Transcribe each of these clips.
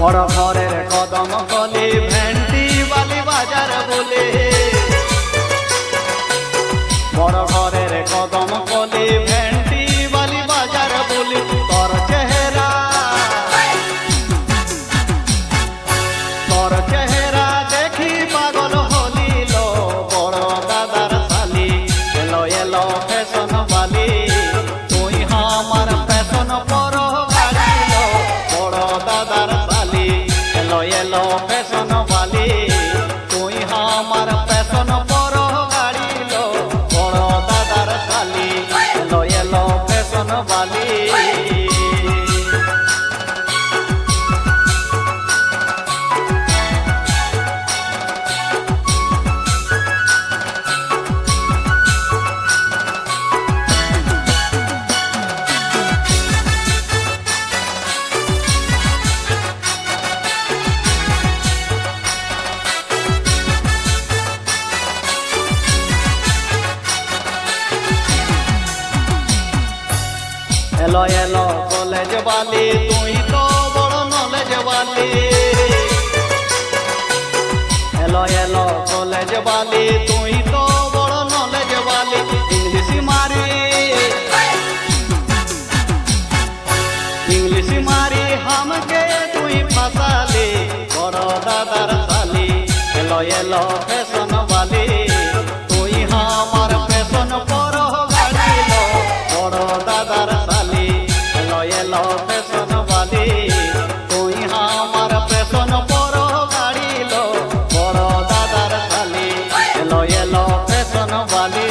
বড় ঘরের কদম কলি ভেন্ডি বালি বাজার বলে, বড় ঘরের কদম কলি ভেন্ডি বালি বাজার বলে, তোর চেহারা দেখি পাগল হলিল, বড় দাদার শালি এলো এলো ফ্যাশন বালি, তুই আমার ফ্যাশন পর গাড়িল, বড় দাদার শালি এলো এলো ফ্যাশন বালি, তুই আমার ফ্যাশন পর গাড়িল, বড় দাদার শালি এলো এলো ফ্যাশন বালি। এলো এলো কলেজ বালি, তুই তো বড় নলেজ বালি, এলো এলো কলেজ বালি, তুই তো বড় নলেজ বালি, ইংলিশ মারি হামকে তুই ফাসালি, বড় দাদার শালি এলো এলো ফ্যাশন বালি, তুই আমার ফ্যাশন পর গাড়িল, বড় দাদার শালি এলো এলো ফ্যাশন বালি, তুই আমার ফ্যাশন পর গাড়িল, বড় দাদার শালি এলো এলো ফ্যাশন বালি।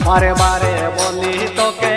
বারে বারে বলি তোকে